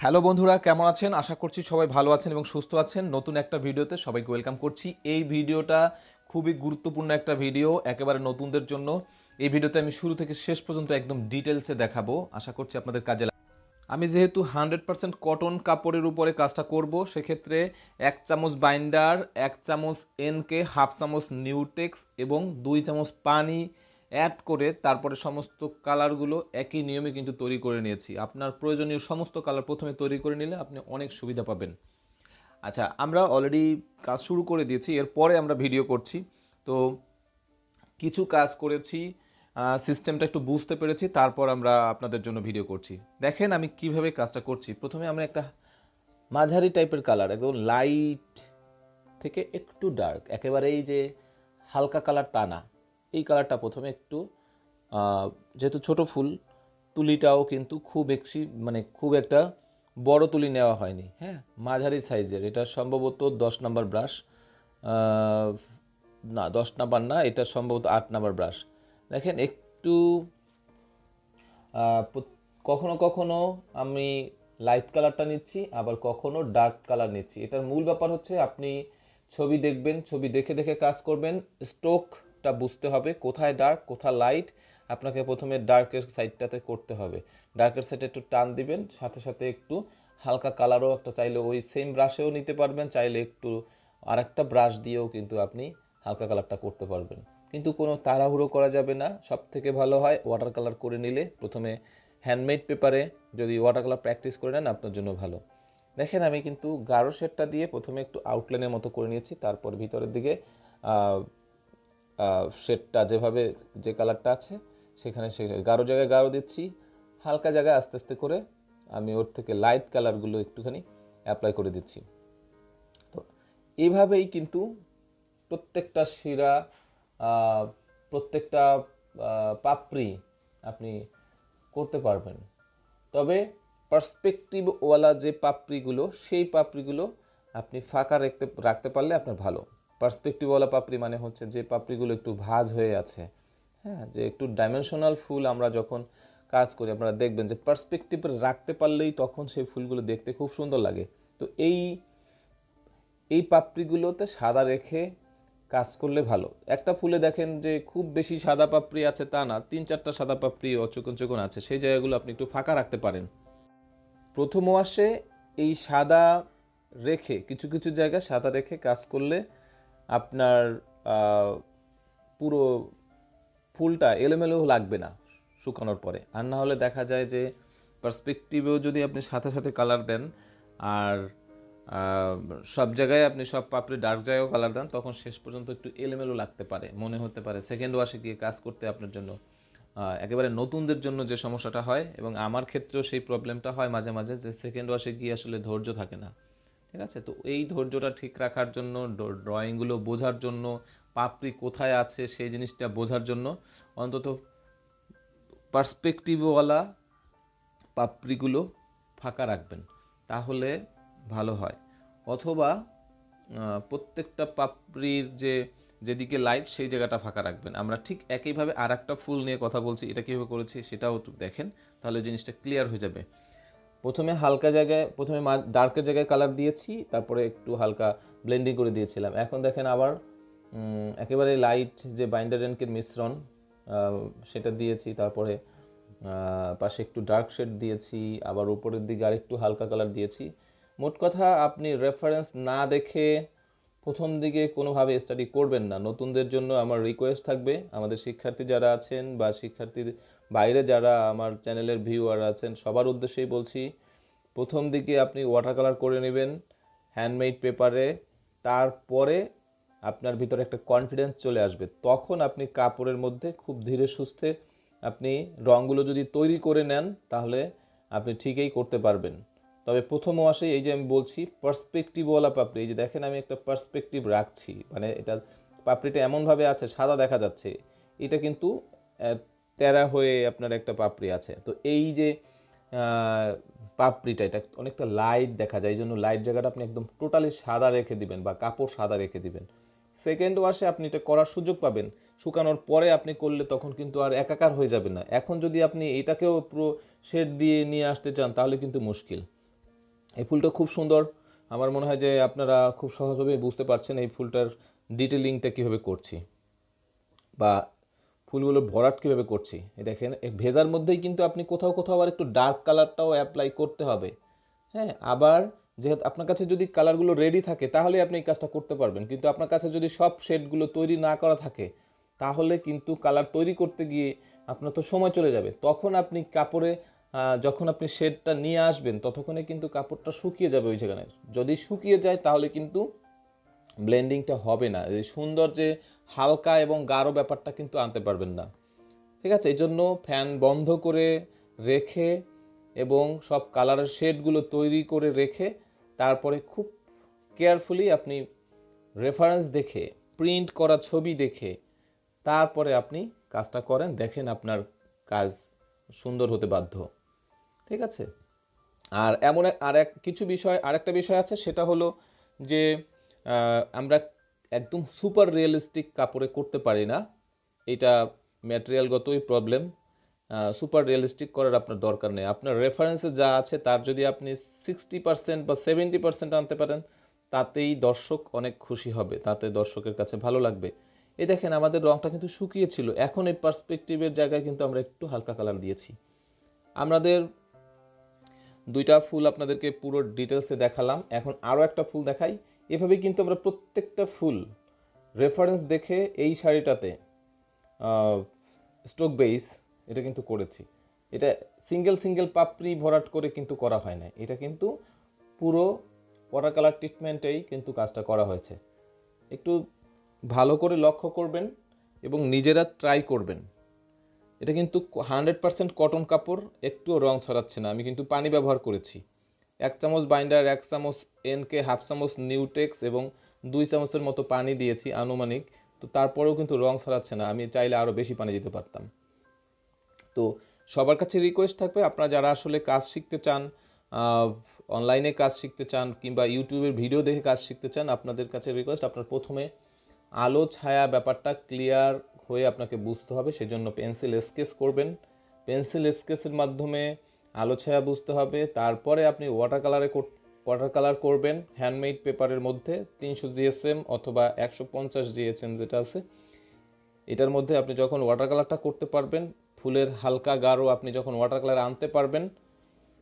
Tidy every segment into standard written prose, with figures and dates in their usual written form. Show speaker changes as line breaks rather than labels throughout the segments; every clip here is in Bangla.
হ্যালো বন্ধুরা, কেমন আছেন? আশা করছি সবাই ভালো আছেন এবং সুস্থ আছেন। নতুন একটা ভিডিওতে সবাইকে ওয়েলকাম করছি। এই ভিডিওটা খুবই গুরুত্বপূর্ণ একটা ভিডিও, একেবারে নতুনদের জন্য। এই ভিডিওতে আমি শুরু থেকে শেষ পর্যন্ত একদম ডিটেলসে দেখাবো। আশা করছি আপনাদের কাজে আমি যেহেতু 100% কটন কাপড়ের উপরে কাজটা করব, সেক্ষেত্রে 1 চামচ বাইন্ডার, 1 চামচ এনকে, হাফ চামচ নিউটেক্স এবং 2 চামচ পানি অ্যাড করে তারপরে সমস্ত কালারগুলো একই নিয়মে কিন্তু তৈরি করে নিয়েছি। আপনার প্রয়োজনীয় সমস্ত কালার প্রথমে তৈরি করে নিলে আপনি অনেক সুবিধা পাবেন। আচ্ছা, আমরা অলরেডি কাজ শুরু করে দিয়েছি, এরপরে আমরা ভিডিও করছি। তো কিছু কাজ করেছি, সিস্টেমটা একটু বুঝতে পেরেছি, তারপর আমরা আপনাদের জন্য ভিডিও করছি। দেখেন আমি কিভাবে কাজটা করছি। প্রথমে আমরা একটা মাঝারি টাইপের কালার, একদম লাইট থেকে একটু ডার্ক, একেবারে এই যে হালকা কালার তা না, এই কালারটা প্রথমে একটু, যেহেতু ছোট ফুল, তুলিটাও কিন্তু খুব বেশি মানে খুব একটা বড় তুলি নেওয়া হয়নি, হ্যাঁ, মাঝারি সাইজের। এটা সম্ভবত 10 নম্বর ব্রাশ, না 10 নম্বর না, এটা সম্ভবত 8 নম্বর ব্রাশ। দেখেন একটু কখনো কখনো আমি লাইট কালারটা নিচ্ছি, আবার কখনো ডার্ক কালার নিচ্ছি। এটার মূল ব্যাপার হচ্ছে আপনি ছবি দেখবেন, ছবি দেখে দেখে কাজ করবেন। স্ট্রোকটা বুঝতে হবে, কোথায় ডার্ক কোথায় লাইট। আপনাকে প্রথমে ডার্কের সাইডটাতে করতে হবে। ডার্কের সাইডে একটু টান দিবেন, সাথে সাথে একটু হালকা কালারও একটা চাইলে ওই সেম ব্রাশেও নিতে পারবেন, চাইলে একটু আরেকটা ব্রাশ দিয়েও কিন্তু আপনি হালকা কালারটা করতে পারবেন। কিন্তু কোনো তাড়াহুড়ো করা যাবে না। সব থেকে ভালো হয় ওয়াটার কালার করে নিলে, প্রথমে হ্যান্ডমেড পেপারে যদি ওয়াটার কালার প্র্যাকটিস করে নেন আপনার জন্য ভালো। দেখেন আমি কিন্তু গাঢ় শেডটা দিয়ে প্রথমে একটু আউটলাইনের মতো করে নিয়েছি, তারপর ভিতরের দিকে শেডটা যেভাবে যে কালারটা আছে সেখানে সে গাঢ় জায়গায় গাঢ় দিচ্ছি, হালকা জায়গায় আস্তে আস্তে করে আমি ওর থেকে লাইট কালারগুলো একটুখানি অ্যাপ্লাই করে দিচ্ছি। তো এইভাবেই কিন্তু প্রত্যেকটা শিরা, প্রত্যেকটা পাপড়ি আপনি করতে পারবেন। তবে পার্সপেক্টিভওয়ালা যে পাপড়িগুলো, সেই পাপড়িগুলো আপনি ফাঁকা রাখতে পারলে আপনার ভালো। পার্সপেক্টিভওয়ালা পাপড়ি মানে হচ্ছে যে পাপড়িগুলো একটু ভাঁজ হয়ে আছে, হ্যাঁ, যে একটু ডাইমেনশনাল ফুল আমরা যখন কাজ করি আপনারা দেখবেন যে পার্সপেক্টিভ রাখতে পারলেই তখন সেই ফুলগুলো দেখতে খুব সুন্দর লাগে। তো এই এই পাপড়িগুলোতে সাদা রেখে কাজ করলে ভালো। একটা ফুলে দেখেন যে খুব বেশি সাদা পাপড়ি আছে তা না, 3-4টা সাদা পাপড়ি চিকন চিকন আছে, সেই জায়গাগুলো আপনি একটু ফাঁকা রাখতে পারেন। প্রথম ওয়াশে এই সাদা রেখে, কিছু কিছু জায়গায় সাদা রেখে কাজ করলে আপনার পুরো ফুলটা এলোমেলো লাগবে না শুকানোর পরে। আর না হলে দেখা যায় যে পার্সপেক্টিভেও যদি আপনি সাথে সাথে কালার দেন আর সব জায়গায় আপনি সব পাপড়ি ডার্ক জায়গায় কালার দেন, তখন শেষ পর্যন্ত একটু এলোমেলো লাগতে পারে, মনে হতে পারে সেকেন্ড ওয়াশে গিয়ে কাজ করতে আপনার জন্য একেবারে নতুনদের জন্য যে সমস্যাটা হয়, এবং আমার ক্ষেত্রেও সেই প্রবলেমটা হয় মাঝে মাঝে, যে সেকেন্ড ওয়াশে গিয়ে আসলে ধৈর্য থাকে না। ঠিক আছে, তো এই ধৈর্যটা ঠিক রাখার জন্য, ড্রয়িংগুলো বোঝার জন্য, পাপড়ি কোথায় আছে সেই জিনিসটা বোঝার জন্য অন্তত পার্সপেক্টিভওয়ালা পাপড়িগুলো ফাঁকা রাখবেন, তাহলে ভালো হয়। অথবা প্রত্যেকটা পাপড়ির যেদিকে লাইট সেই জায়গাটা ফাঁকা রাখবেন। আমরা ঠিক একইভাবে আর একটা ফুল নিয়ে কথা বলছি, এটা কীভাবে করেছি সেটাও একটু দেখেন, তাহলে জিনিসটা ক্লিয়ার হয়ে যাবে। প্রথমে হালকা জায়গায়, প্রথমে ডার্কের জায়গায় কালার দিয়েছি, তারপরে একটু হালকা ব্লেন্ডিং করে দিয়েছিলাম। এখন দেখেন আবার একেবারে লাইট যে বাইন্ডার এন্ডকের মিশ্রণ সেটা দিয়েছি, তারপরে পাশে একটু ডার্ক শেড দিয়েছি, আবার উপরের দিকে আরেকটু হালকা কালার দিয়েছি। মোট কথা আপনি রেফারেন্স না দেখে প্রথম দিকে কোনোভাবে স্টাডি করবেন না। নতুনদের জন্য আমার রিকোয়েস্ট থাকবে, আমাদের শিক্ষার্থী যারা আছেন বা শিক্ষার্থীর বাইরে যারা আমার চ্যানেলের ভিউয়ার আছেন সবার উদ্দেশ্যেই বলছি, প্রথম দিকে আপনি ওয়াটার কালার করে নেবেন হ্যান্ডমেড পেপারে, তারপরে আপনার ভিতরে একটা কনফিডেন্স চলে আসবে, তখন আপনি কাপড়ের মধ্যে খুব ধীরে সুস্থে আপনি রঙগুলো যদি তৈরি করে নেন তাহলে আপনি ঠিকই করতে পারবেন। তবে প্রথম ওয়াশে এই যে আমি বলছি পার্সপেক্টিভওয়ালা পাপড়ি, এই যে দেখেন আমি একটা পার্সপেক্টিভ রাখছি, মানে এটা পাপড়িটা এমনভাবে আছে সাদা দেখা যাচ্ছে, এটা কিন্তু তেরা হয়ে আপনার একটা পাপড়ি আছে। তো এই যে পাপড়িটা এটা অনেকটা লাইট দেখা যায়, এই জন্য লাইট জায়গাটা আপনি একদম টোটালি সাদা রেখে দিবেন বা কাপড় সাদা রেখে দিবেন। সেকেন্ড ওয়াশে আপনি এটা করার সুযোগ পাবেন, শুকানোর পরে আপনি করলে তখন কিন্তু আর একাকার হয়ে যাবে না। এখন যদি আপনি এটাকেও পুরো শেড দিয়ে নিয়ে আসতে চান তাহলে কিন্তু মুশকিল। এই ফুলটা খুব সুন্দর। আমার মনে হয় যে আপনারা খুব সহজভাবে বুঝতে পারছেন এই ফুলটার ডিটেলিংটা কীভাবে করছি বা ফুলগুলো ভরাট কীভাবে করছি। এই দেখেন এই ভেজার মধ্যেই কিন্তু আপনি কোথাও কোথাও আবার একটু ডার্ক কালারটাও অ্যাপ্লাই করতে হবে। হ্যাঁ, আবার যেহেতু আপনার কাছে যদি কালারগুলো রেডি থাকে তাহলে আপনি এই কাজটা করতে পারবেন, কিন্তু আপনার কাছে যদি সব শেডগুলো তৈরি না করা থাকে তাহলে কিন্তু কালার তৈরি করতে গিয়ে আপনার তো সময় চলে যাবে। তখন আপনি কাপড়ে যখন আপনি শেডটা নিয়ে আসবেন ততক্ষণে কিন্তু কাপড়টা শুকিয়ে যাবে ওই জায়গায়। যদি শুকিয়ে যায় তাহলে কিন্তু ব্লেন্ডিংটা হবে না, এই সুন্দর যে হালকা এবং গাঢ় ব্যাপারটা কিন্তু আনতে পারবেন না। ঠিক আছে, এই জন্য ফ্যান বন্ধ করে রেখে এবং সব কালারের শেডগুলো তৈরি করে রেখে তারপরে খুব কেয়ারফুলি আপনি রেফারেন্স দেখে প্রিন্ট করা ছবি দেখে তারপরে আপনি কাজটা করেন, দেখেন আপনার কাজ সুন্দর হতে বাধ্য। ঠিক আছে, আর এমন আরেকটা বিষয় আছে, সেটা হলো যে আমরা একদম সুপার রিয়েলিস্টিক কাপড়ে করতে পারি না, এটা ম্যাটেরিয়ালগতই প্রবলেম। সুপার রিয়েলিস্টিক করার আপনার দরকার নেই। আপনার রেফারেন্সে যা আছে তার যদি আপনি 60% বা 70% আনতে পারেন তাতেই দর্শক অনেক খুশি হবে, তাতে দর্শকের কাছে ভালো লাগবে। এই দেখেন আমাদের রংটা কিন্তু শুকিয়ে ছিল, এখন এই পার্সপেক্টিভের জায়গায় কিন্তু আমরা একটু হালকা কালার দিয়েছি। আমাদের দুইটা ফুল আপনাদেরকে পুরো ডিটেলসে দেখালাম, এখন আরও একটা ফুল দেখাই। এভাবেই কিন্তু আমরা প্রত্যেকটা ফুল রেফারেন্স দেখে এই শাড়িটাতে স্টোক বেস এটা কিন্তু করেছি। এটা সিঙ্গেল সিঙ্গেল পাপড়ি ভরাট করে কিন্তু করা হয় না, এটা কিন্তু পুরো ওয়াটার কালার ট্রিটমেন্টেই কিন্তু কাজটা করা হয়েছে। একটু ভালো করে লক্ষ্য করবেন এবং নিজেরা ট্রাই করবেন। এটা কিন্তু 100% কটন কাপড়, একটুও রং ছড়াচ্ছে না। আমি কিন্তু পানি ব্যবহার করেছি, 1 চামচ বাইন্ডার, 1 চামচ এনকে, হাফ চামচ নিউটেক্স এবং 2 চামচের মতো পানি দিয়েছি আনুমানিক। তো তারপরেও কিন্তু রং ছড়াচ্ছে না, আমি চাইলে আরও বেশি পানি দিতে পারতাম। তো সবার কাছে রিকোয়েস্ট থাকবে, আপনারা যারা আসলে কাজ শিখতে চান, অনলাইনে কাজ শিখতে চান কিংবা ইউটিউবের ভিডিও দেখে কাজ শিখতে চান, আপনাদের কাছে রিকোয়েস্ট আপনার প্রথমে আলো ছায়া ব্যাপারটা ক্লিয়ার হয়ে আপনাকে বুঝতে হবে। সেজন্য পেন্সিল স্কেচ করবেন, পেন্সিল স্কেচের মাধ্যমে আলো ছায়া বুঝতে হবে। তারপরে আপনি ওয়াটার কালার করবেন হ্যান্ডমেড পেপারের মধ্যে 300 জিএসএম অথবা 150 জিএসএম যেটা আছে, এটার মধ্যে আপনি যখন ওয়াটার কালারটা করতে পারবেন, ফুলের হালকা গাঢ় আপনি যখন ওয়াটার কালার আনতে পারবেন,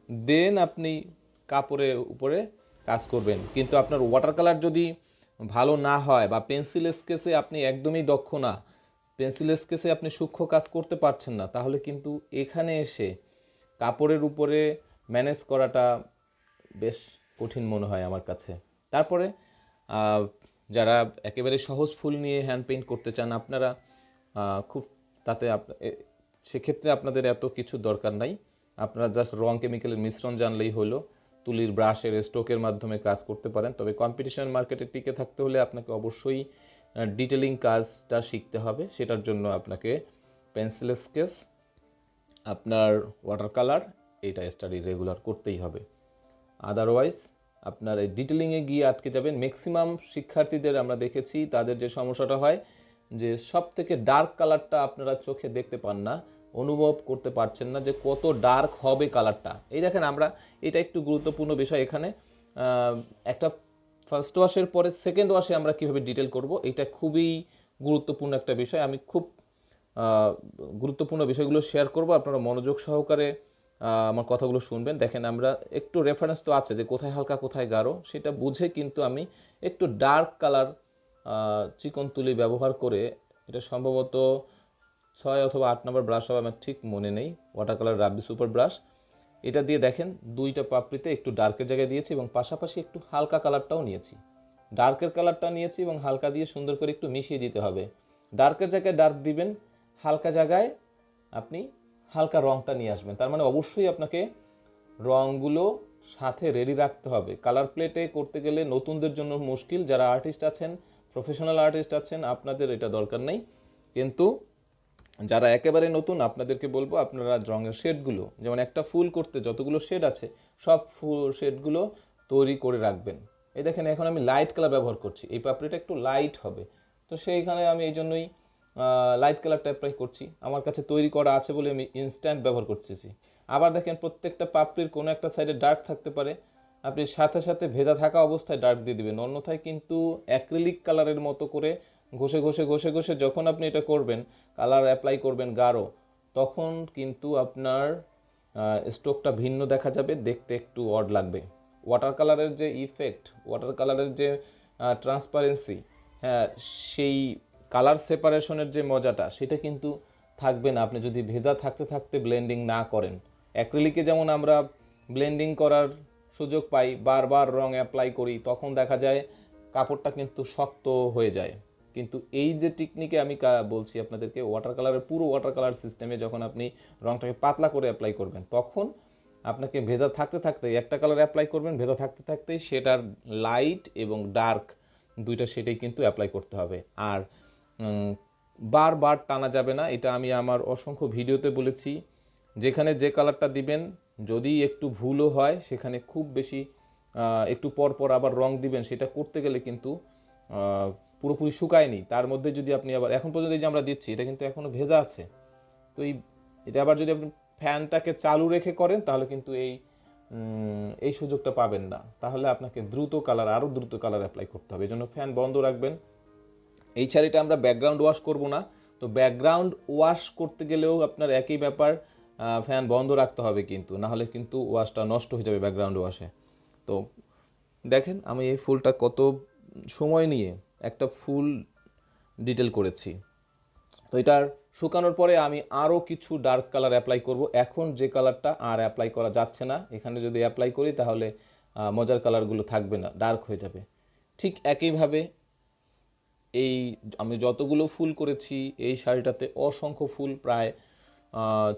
দেন আপনি কাপড়ের উপরে কাজ করবেন। কিন্তু আপনার ওয়াটার কালার যদি ভালো না হয় বা পেন্সিল স্কেচে আপনি একদমই দক্ষ না, পেন্সিল স্কেচে আপনি সূক্ষ্ম কাজ করতে পারছেন না, তাহলে কিন্তু এখানে এসে কাপড়ের উপরে ম্যানেজ করাটা বেশ কঠিন মনে হয় আমার কাছে। তারপরে যারা একেবারে সহজ ফুল নিয়ে হ্যান্ড পেইন্ট করতে চান আপনারা, খুব তাতে সেক্ষেত্রে আপনাদের এত কিছু দরকার নাই, আপনারা জাস্ট রং কেমিক্যালের মিশ্রণ জানলেই হলো। তুলির ব্রাশের স্ট্রোকের মাধ্যমে কাজ করতে পারেন। তবে কম্পিটিশন মার্কেটে টিকে থাকতে হলে আপনাকে অবশ্যই ডিটেলিং কাজটা শিখতে হবে। সেটার জন্য আপনাকে পেন্সিল স্কেচ, আপনার ওয়াটার কালার, এইটা স্টাডি রেগুলার করতেই হবে। আদারওয়াইজ আপনার এই ডিটেলিংয়ে গিয়ে আটকে যাবেন। ম্যাক্সিমাম শিক্ষার্থীদের আমরা দেখেছি তাদের যে সমস্যাটা হয় যে সব থেকে ডার্ক কালারটা আপনারা চোখে দেখতে পান না, অনুভব করতে পারছেন না যে কত ডার্ক হবে কালারটা। এই দেখেন আমরা, এটা একটু গুরুত্বপূর্ণ বিষয় এখানে, একটা ফার্স্ট ওয়াশের পরে সেকেন্ড ওয়াশে আমরা কীভাবে ডিটেল করব, এটা খুবই গুরুত্বপূর্ণ একটা বিষয়। আমি খুব গুরুত্বপূর্ণ বিষয়গুলো শেয়ার করব, আপনারা মনোযোগ সহকারে আমার কথাগুলো শুনবেন। দেখেন আমরা একটু রেফারেন্স তো আছে যে কোথায় হালকা কোথায় গাঢ়, সেটা বুঝে কিন্তু আমি একটু ডার্ক কালার চিকন তুলি ব্যবহার করে, এটা সম্ভবত 6 অথবা 8 নম্বর ব্রাশ হবে, আমার ঠিক মনে নেই, ওয়াটার কালার রাব্বি সুপার ব্রাশ, এটা দিয়ে দেখেন দুইটা পাপড়িতে একটু ডার্কের জায়গায় দিয়েছি এবং পাশাপাশি একটু হালকা কালারটাও নিয়েছি, ডার্কের কালারটা নিয়েছি এবং হালকা দিয়ে সুন্দর করে একটু মিশিয়ে দিতে হবে। ডার্কের জায়গায় ডার্ক দিবেন, হালকা জায়গায় আপনি হালকা রংটা নিয়ে আসবেন। তার মানে অবশ্যই আপনাকে রংগুলো সাথে রেডি রাখতে হবে। কালার প্লেটে করতে গেলে নতুনদের জন্য মুশকিল, যারা আর্টিস্ট আছেন, প্রফেশনাল আর্টিস্ট আছেন, আপনাদের এটা দরকার নেই। কিন্তু যারা একেবারে নতুন আপনাদেরকে বলবো আপনারা রঙের শেডগুলো, যেমন একটা ফুল করতে যতগুলো শেড আছে সব ফুল শেডগুলো তৈরি করে রাখবেন। এই দেখেন এখন আমি লাইট কালার ব্যবহার করছি, এই পাপড়িটা একটু লাইট হবে, তো সেইখানে আমি এই জন্যই লাইট কালারটা অ্যাপ্লাই করছি। আমার কাছে তৈরি করা আছে বলে আমি ইনস্ট্যান্ট ব্যবহার করতেছি। আবার দেখেন প্রত্যেকটা পাপড়ির কোনো একটা সাইডে ডার্ক থাকতে পারে, আপনি সাথে সাথে ভেজা থাকা অবস্থায় ডার্ক দিয়ে দিবেন, অন্যথায় কিন্তু অ্যাক্রিলিক কালারের মতো করে ঘষে ঘষে ঘষে ঘষে যখন আপনি এটা করবেন, কালার অ্যাপ্লাই করবেন গাঢ়, তখন কিন্তু আপনার স্ট্রোকটা ভিন্ন দেখা যাবে, দেখতে একটু অড লাগবে। ওয়াটার কালারের যে ইফেক্ট, ওয়াটার কালারের যে ট্রান্সপারেন্সি, হ্যাঁ, সেই কালার সেপারেশনের যে মজাটা সেটা কিন্তু থাকবে না আপনি যদি ভেজা থাকতে থাকতে ব্লেন্ডিং না করেন। অ্যাক্রিলিকে যেমন আমরা ব্লেন্ডিং করার সুযোগ পাই, বারবার রং অ্যাপ্লাই করি, তখন দেখা যায় কাপড়টা কিন্তু শক্ত হয়ে যায়। কিন্তু এই যে টেকনিকে আমি বলছি আপনাদেরকে, ওয়াটার কালারের পুরো ওয়াটার কালার সিস্টেমে যখন আপনি রংটাকে পাতলা করে অ্যাপ্লাই করবেন, তখন আপনাকে ভেজা থাকতে থাকতে একটা কালার অ্যাপ্লাই করবেন, ভেজা থাকতে থাকতেই সেটার লাইট এবং ডার্ক দুইটা শেডেই কিন্তু অ্যাপ্লাই করতে হবে। আর বারবার টানা যাবে না, এটা আমি আমার অসংখ্য ভিডিওতে বলেছি। যেখানে যে কালারটা দিবেন যদি একটু ভুলও হয়, সেখানে খুব বেশি একটু পর পর আবার রং দিবেন, সেটা করতে গেলে কিন্তু পুরোপুরি শুকায়নি, তার মধ্যে যদি আপনি আবার এখন পর্যন্ত এই যে আমরা দিচ্ছি এটা কিন্তু এখনও ভেজা আছে, তো এটা আবার যদি আপনি ফ্যানটাকে চালু রেখে করেন তাহলে কিন্তু এই সুযোগটা পাবেন না। তাহলে আপনাকে আরও দ্রুত কালার অ্যাপ্লাই করতে হবে, এই জন্য ফ্যান বন্ধ রাখবেন। এই শাড়িটা আমরা ব্যাকগ্রাউন্ড ওয়াশ করব না, তো ব্যাকগ্রাউন্ড ওয়াশ করতে গেলেও আপনার একই ব্যাপার, ফ্যান বন্ধ রাখতে হবে কিন্তু, নাহলে কিন্তু ওয়াশটা নষ্ট হয়ে যাবে ব্যাকগ্রাউন্ড ওয়াশে। তো দেখেন আমি এই ফুলটা কত সময় নিয়ে একটা ফুল ডিটেল করেছি। তো এটার শুকানোর পরে আমি আরও কিছু ডার্ক কালার অ্যাপ্লাই করব। এখন যে কালারটা আর অ্যাপ্লাই করা যাচ্ছে না, এখানে যদি অ্যাপ্লাই করি তাহলে মজার কালারগুলো থাকবে না, ডার্ক হয়ে যাবে। ঠিক একইভাবে এই আমি যতগুলো ফুল করেছি এই শাড়িটাতে অসংখ্য ফুল, প্রায়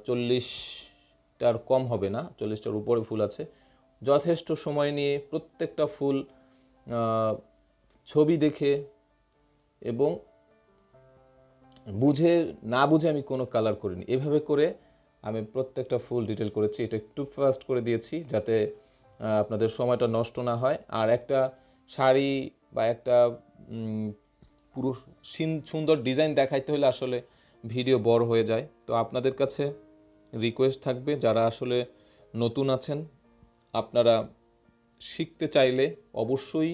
40টার কম হবে না, 40টার উপরে ফুল আছে। যথেষ্ট সময় নিয়ে প্রত্যেকটা ফুল ছবি দেখে এবং না বুঝে আমি কোনো কালার করিনি, এভাবে করে আমি প্রত্যেকটা ফুল ডিটেল করেছি। এটা একটু ফাস্ট করে দিয়েছি যাতে আপনাদের সময়টা নষ্ট না হয়। আর একটা শাড়ি বা একটা পুরো সুন্দর ডিজাইন দেখাইতে হলে আসলে ভিডিও বড় হয়ে যায়। তো আপনাদের কাছে রিকোয়েস্ট থাকবে, যারা আসলে নতুন আছেন, আপনারা শিখতে চাইলে অবশ্যই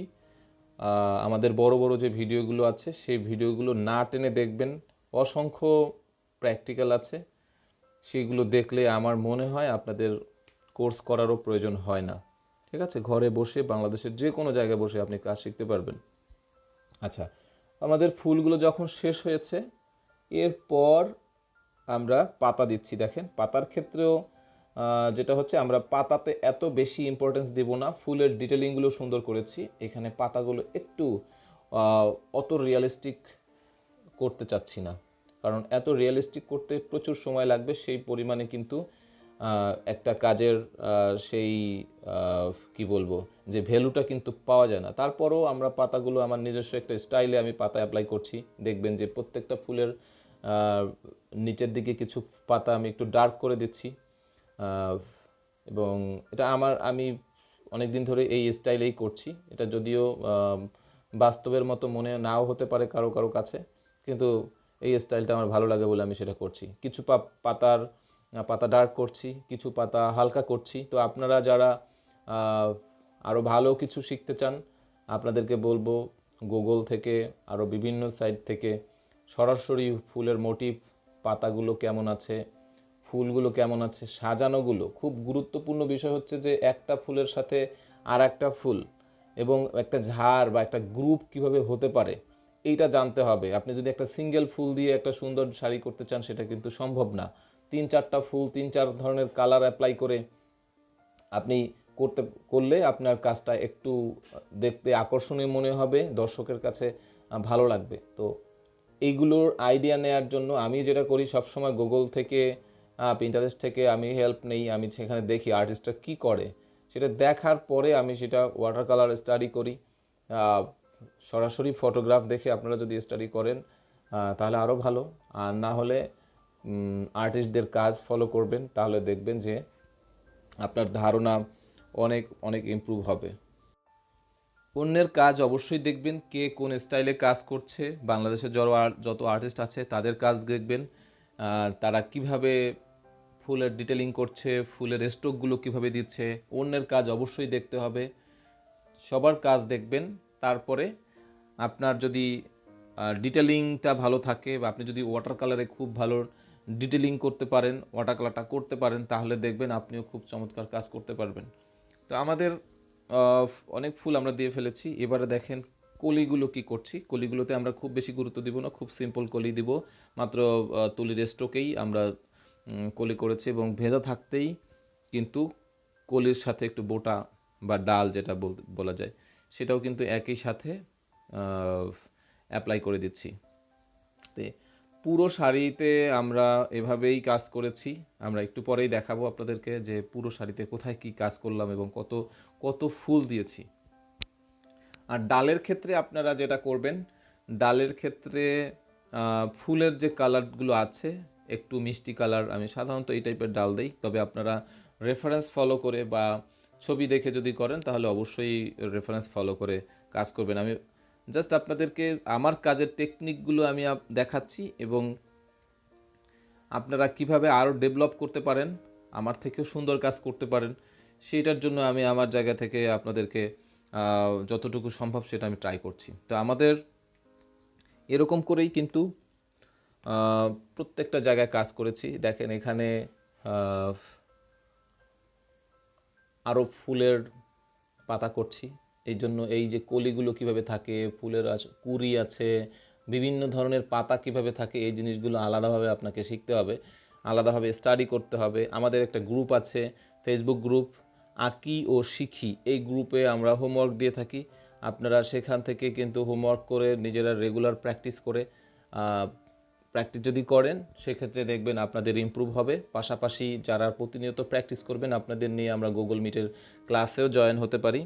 আমাদের বড় বড় যে ভিডিওগুলো আছে সেই ভিডিওগুলো না টেনে দেখবেন, অসংখ্য প্র্যাকটিক্যাল আছে, সেগুলো দেখলে আমার মনে হয় আপনাদের কোর্স করারও প্রয়োজন হয় না। ঠিক আছে, ঘরে বসে বাংলাদেশের যে কোনো জায়গায় বসে আপনি কাজ শিখতে পারবেন। আচ্ছা, আমাদের ফুলগুলো যখন শেষ হয়েছে, এরপর আমরা পাতা দিচ্ছি। দেখেন পাতার ক্ষেত্রেও যেটা হচ্ছে, আমরা পাতাতে এত বেশি ইম্পর্টেন্স দেব না, ফুলের ডিটেলিংগুলো সুন্দর করেছি, এখানে পাতাগুলো একটু অত রিয়েলিস্টিক করতে চাচ্ছি না, কারণ এত রিয়েলিস্টিক করতে প্রচুর সময় লাগবে, সেই পরিমাণে কিন্তু একটা কাজের সেই কি বলবো যে ভ্যালুটা কিন্তু পাওয়া যায় না। তারপরও আমরা পাতাগুলো আমার নিজস্ব একটা স্টাইলে আমি পাতা অ্যাপ্লাই করছি। দেখবেন যে প্রত্যেকটা ফুলের নিচের দিকে কিছু পাতা আমি একটু ডার্ক করে দিচ্ছি, এবং এটা আমি অনেক দিন ধরে এই স্টাইলেই করছি। এটা যদিও বাস্তবের মতো মনে নাও হতে পারে কারো কারো কাছে, কিন্তু এই স্টাইলটা আমার ভালো লাগে বলে আমি সেটা করছি। কিছু পাতা ডার্ক করছি, কিছু পাতা হালকা করছি। তো আপনারা যারা আরও ভালো কিছু শিখতে চান, আপনাদেরকে বলবো গুগল থেকে আরও বিভিন্ন সাইট থেকে সরাসরি ফুলের মোটিভ, পাতাগুলো কেমন আছে, ফুলগুলো কেমন আছে, সাজানোগুলো, খুব গুরুত্বপূর্ণ বিষয় হচ্ছে যে একটা ফুলের সাথে আর একটা ফুল এবং একটা ঝাড় বা একটা গ্রুপ কিভাবে হতে পারে এইটা জানতে হবে। আপনি যদি একটা সিঙ্গেল ফুল দিয়ে একটা সুন্দর শাড়ি করতে চান, সেটা কিন্তু সম্ভব না। 3-4টা ফুল, 3-4 ধরনের কালার অ্যাপ্লাই করে আপনি করলে আপনার কাজটা একটু দেখতে আকর্ষণীয় মনে হবে, দর্শকের কাছে ভালো লাগবে। তো এইগুলোর আইডিয়া নেওয়ার জন্য আমি যেটা করি, সবসময় গুগল থেকে, পিন্টারেস্ট থেকে আমি হেল্প নেই। আমি সেখানে দেখি আর্টিস্টরা কি করে, সেটা দেখার পরে আমি সেটা ওয়াটার কালার স্টাডি করি। সরাসরি ফটোগ্রাফ দেখে আপনারা যদি স্টাডি করেন তাহলে আরও ভালো, আর না হলে আর্টিস্টদের কাজ ফলো করবেন, তাহলে দেখবেন যে আপনার ধারণা অনেক অনেক ইমপ্রুভ হবে। অন্যের কাজ অবশ্যই দেখবেন, কে কোন স্টাইলে কাজ করছে, বাংলাদেশের যত আর্টিস্ট আছে তাদের কাজ দেখবেন, তারা কিভাবে ফুলের ডিটেলিং করছে, ফুলের স্ট্রোকগুলো কীভাবে দিচ্ছে, অন্যের কাজ অবশ্যই দেখতে হবে, সবার কাজ দেখবেন। তারপরে আপনার যদি ডিটেলিংটা ভালো থাকে বা আপনি যদি ওয়াটার কালারে খুব ভালো ডিটেলিং করতে পারেন, ওয়াটার কালারটা করতে পারেন, তাহলে দেখবেন আপনিও খুব চমৎকার কাজ করতে পারবেন। তো আমাদের অনেক ফুল আমরা দিয়ে ফেলেছি। এবারে দেখেন কলিগুলো কি করছি। কলিগুলোতে আমরা খুব বেশি গুরুত্ব দিব না, খুব সিম্পল কলি দিব, মাত্র তুলির স্ট্রোকেই আমরা কলি করেছি এবং ভেজা থাকতেই কিন্তু কলির সাথে একটু বোটা বা ডাল যেটা বলা যায় সেটাও কিন্তু একই সাথে অ্যাপ্লাই করে দিচ্ছি। তে পুরো শাড়িতে আমরা এভাবেই কাজ করেছি। আমরা একটু পরেই দেখাবো আপনাদেরকে যে পুরো শাড়িতে কোথায় কি কাজ করলাম এবং কত কত ফুল দিয়েছি। আর ডালের ক্ষেত্রে আপনারা যেটা করবেন, ডালের ক্ষেত্রে ফুলের যে কালারগুলো আছে একটু মিষ্টি কালার, আমি সাধারণত এই টাইপের ডাল দিই, তবে আপনারা রেফারেন্স ফলো করে বা ছবি দেখে যদি করেন তাহলে অবশ্যই রেফারেন্স ফলো করে কাজ করবেন। আমি জাস্ট আপনাদেরকে আমার কাজের টেকনিকগুলো আমি দেখাচ্ছি এবং আপনারা কিভাবে আরও ডেভেলপ করতে পারেন, আমার থেকেও সুন্দর কাজ করতে পারেন, সেইটার জন্য আমি আমার জায়গা থেকে আপনাদেরকে যতটুকু সম্ভব সেটা আমি ট্রাই করছি। তো আমাদের এরকম করেই কিন্তু প্রত্যেকটা জায়গায় কাজ করেছি। দেখেন এখানে আরও ফুলের পাতা করছি, এই জন্য এই যে কলিগুলো কিভাবে থাকে, ফুলের কুঁড়ি আছে, বিভিন্ন ধরনের পাতা কিভাবে থাকে, এই জিনিসগুলো আলাদাভাবে আপনাকে শিখতে হবে, আলাদাভাবে স্টাডি করতে হবে। আমাদের একটা গ্রুপ আছে, ফেসবুক গ্রুপ আঁকি ও শিখি, এই গ্রুপে আমরা হোমওয়ার্ক দিয়ে থাকি। আপনারা সেখান থেকে কিন্তু হোমওয়ার্ক করে নিজেরা রেগুলার প্র্যাকটিস করে প্র্যাকটিস যদি করেন সেক্ষেত্রে দেখবেন আপনাদের ইমপ্রুভ হবে। পাশাপাশি যারা প্রতিনিয়ত প্র্যাকটিস করবেন আপনাদের নিয়ে আমরা গুগল মিটের ক্লাসেও জয়েন হতে পারি।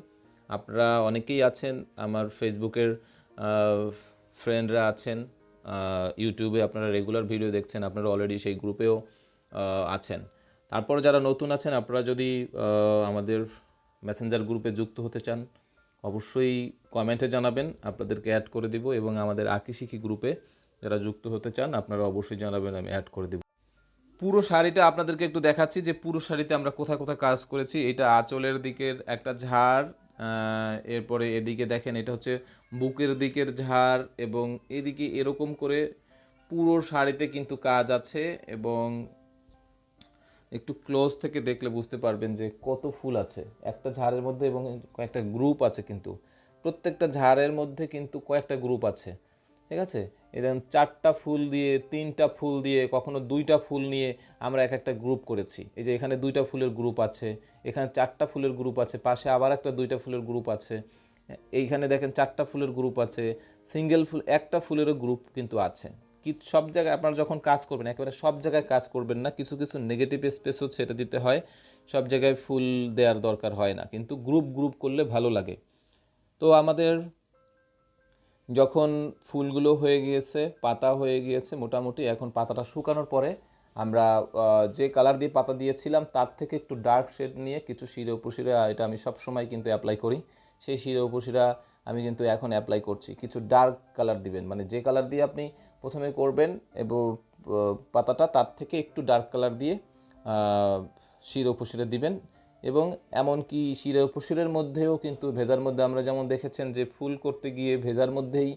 আপনারা অনেকেই আছেন আমার ফেসবুকের ফ্রেন্ডরা আছেন, ইউটিউবে আপনারা রেগুলার ভিডিও দেখছেন, আপনারা অলরেডি সেই গ্রুপেও আছেন। তারপর যারা নতুন আছেন আপনারা যদি আমাদের মেসেঞ্জার গ্রুপে যুক্ত হতে চান অবশ্যই কমেন্টে জানাবেন, আপনাদেরকে অ্যাড করে দিব, এবং আমাদের আঁকি শিখি গ্রুপে যারা যুক্ত হতে চান আপনারা অবশ্যই জানাবেন, আমি অ্যাড করে দেব। পুরো শাড়িটা আপনাদেরকে একটু দেখাচ্ছি যে পুরো শাড়িতে আমরা কোথায় কোথায় কাজ করেছি। এটা আঁচলের দিকের একটা ঝাড়, এরপরে এদিকে দেখেন এটা হচ্ছে বুকের দিকের ঝাড়, এবং এদিকে এরকম করে পুরো শাড়িতে কিন্তু কাজ আছে। এবং একটু ক্লোজ থেকে দেখলে বুঝতে পারবেন যে কত ফুল আছে একটা ঝাড়ের মধ্যে, এবং কয়েকটা গ্রুপ আছে, কিন্তু প্রত্যেকটা ঝাড়ের মধ্যে কিন্তু কয়েকটা গ্রুপ আছে, ঠিক আছে। এরকম 4টা ফুল দিয়ে, 3টা ফুল দিয়ে, কখনো 2টা ফুল নিয়ে আমরা এক একটা গ্রুপ করেছি। এই যে এখানে 2টা ফুলের গ্রুপ আছে, এখানে 4টা ফুলের গ্রুপ আছে, পাশে আবার একটা 2টা ফুলের গ্রুপ আছে, এইখানে দেখেন 4টা ফুলের গ্রুপ আছে, সিঙ্গেল ফুল একটা ফুলেরও গ্রুপ কিন্তু আছে। কি সব জায়গায় আপনারা যখন কাজ করবেন একেবারে সব জায়গায় কাজ করবেন না, কিছু কিছু নেগেটিভ স্পেসও ছেড়ে দিতে হয়, সব জায়গায় ফুল দেওয়ার দরকার হয় না, কিন্তু গ্রুপ গ্রুপ করলে ভালো লাগে। তো আমাদের যখন ফুলগুলো হয়ে গিয়েছে, পাতা হয়ে গিয়েছে মোটামুটি, এখন পাতাটা শুকানোর পরে আমরা যে কালার দিয়ে পাতা দিয়েছিলাম তার থেকে একটু ডার্ক শেড নিয়ে কিছু শিরা উপশিরা, এটা আমি সব সময় কিন্তু অ্যাপ্লাই করি, সেই শিরা উপশিরা আমি কিন্তু এখন অ্যাপ্লাই করছি। কিছু ডার্ক কালার দিবেন, মানে যে কালার দিয়ে আপনি প্রথমে করবেন এবং পাতাটা তার থেকে একটু ডার্ক কালার দিয়ে শিরা উপশিরা দিবেন। এবং এমনকি শিরা উপশিরের মধ্যেও কিন্তু ভেজার মধ্যে আমরা যেমন দেখেছেন যে ফুল করতে গিয়ে ভেজার মধ্যেই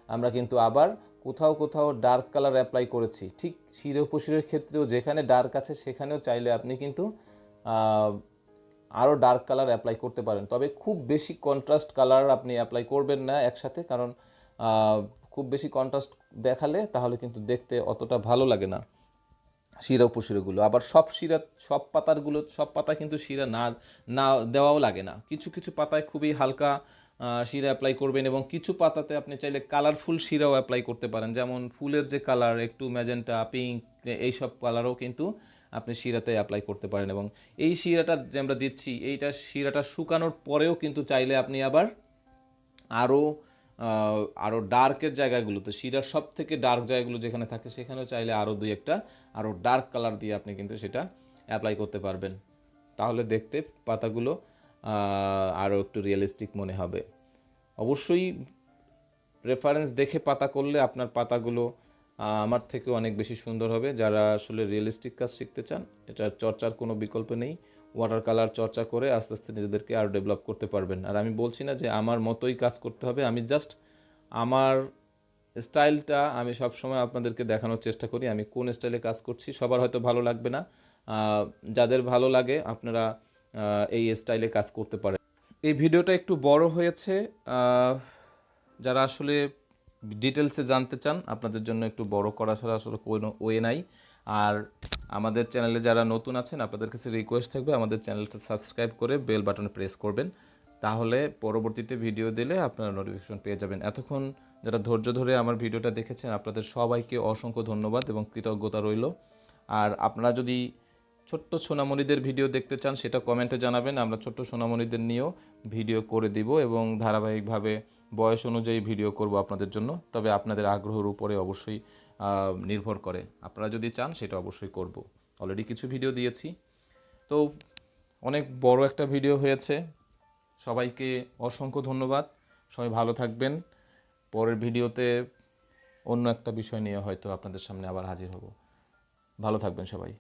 আমরা কিন্তু আবার কোথাও কোথাও ডার্ক কালার অ্যাপ্লাই করেছি, ঠিক শিরা উপশিরের ক্ষেত্রেও যেখানে ডার্ক আছে সেখানেও চাইলে আপনি কিন্তু আরও ডার্ক কালার অ্যাপ্লাই করতে পারেন, তবে খুব বেশি কন্ট্রাস্ট কালার আপনি অ্যাপ্লাই করবেন না একসাথে, কারণ খুব বেশি কন্ট্রাস্ট দেখালে তাহলে কিন্তু দেখতে অতটা ভালো লাগে না শিরা উপশিরাগুলো। আবার সব পাতা কিন্তু শিরা না না দেওয়াও লাগে না, কিছু কিছু পাতায় খুবই হালকা শিরা অ্যাপ্লাই করবেন, এবং কিছু পাতাতে আপনি চাইলে কালারফুল শিরাও অ্যাপ্লাই করতে পারেন, যেমন ফুলের যে কালার একটু ম্যাজেন্টা, পিঙ্ক, এইসব কালারও কিন্তু আপনি শিরাতে অ্যাপ্লাই করতে পারেন। এবং এই শিরাটা যে আমরা দিচ্ছি এইটা শিরাটা শুকানোর পরেও কিন্তু চাইলে আপনি আবার আরও ডার্কের জায়গাগুলোতে, শিরার সব থেকে ডার্ক জায়গাগুলো যেখানে থাকে সেখানেও চাইলে আরও 2-1টা আরও ডার্ক কালার দিয়ে আপনি কিন্তু সেটা অ্যাপ্লাই করতে পারবেন, তাহলে দেখতে পাতাগুলো আরও একটু রিয়েলিস্টিক মনে হবে। অবশ্যই রেফারেন্স দেখে পাতা করলে আপনার পাতাগুলো আমার থেকে অনেক বেশি সুন্দর হবে। যারা আসলে রিয়েলিস্টিক কাজ শিখতে চান, এটার চর্চার কোনো বিকল্প নেই। ওয়াটার কালার চর্চা করে আস্তে আস্তে নিজেদেরকে আরও ডেভেলপ করতে পারবেন। আর আমি বলছি না যে আমার মতোই কাজ করতে হবে, আমি জাস্ট আমার স্টাইলটা আমি সবসময় আপনাদেরকে দেখানোর চেষ্টা করি আমি কোন স্টাইলে কাজ করছি। সবার হয়তো ভালো লাগবে না, যাদের ভালো লাগে আপনারা এই স্টাইলে কাজ করতে পারেন। এই ভিডিওটা একটু বড় হয়েছে, যারা আসলে ডিটেলসে জানতে চান আপনাদের জন্য একটু বড় করা ছাড়া আসলে কোনো ওয়ে নাই। আর আমাদের চ্যানেলে যারা নতুন আছেন আপনাদের কাছে রিকোয়েস্ট থাকবে আমাদের চ্যানেলটা সাবস্ক্রাইব করে বেল বাটন প্রেস করবেন, তাহলে পরবর্তীতে ভিডিও দিলে আপনারা নোটিফিকেশন পেয়ে যাবেন। এতক্ষণ যারা ধৈর্য ধরে আমার ভিডিওটা দেখেছেন আপনাদের সবাইকে অসংখ্য ধন্যবাদ এবং কৃতজ্ঞতা রইল। আর আপনারা যদি ছোট্ট সোনামণিদের ভিডিও দেখতে চান সেটা কমেন্টে জানাবেন, আমরা ছোট্ট সোনামণিদের নিয়েও ভিডিও করে দিব এবং ধারাবাহিকভাবে বয়স অনুযায়ী ভিডিও করব আপনাদের জন্য। তবে আপনাদের আগ্রহের উপরে অবশ্যই নির্ভর করে, আপনারা যদি চান সেটা অবশ্যই করব। অলরেডি কিছু ভিডিও দিয়েছি, তো অনেক বড় একটা ভিডিও হয়েছে। সবাইকে অসংখ্য ধন্যবাদ, সবাই ভালো থাকবেন। পরের ভিডিওতে অন্য একটা বিষয় নিয়ে হয়তো আপনাদের সামনে আবার হাজির হব। ভালো থাকবেন সবাই।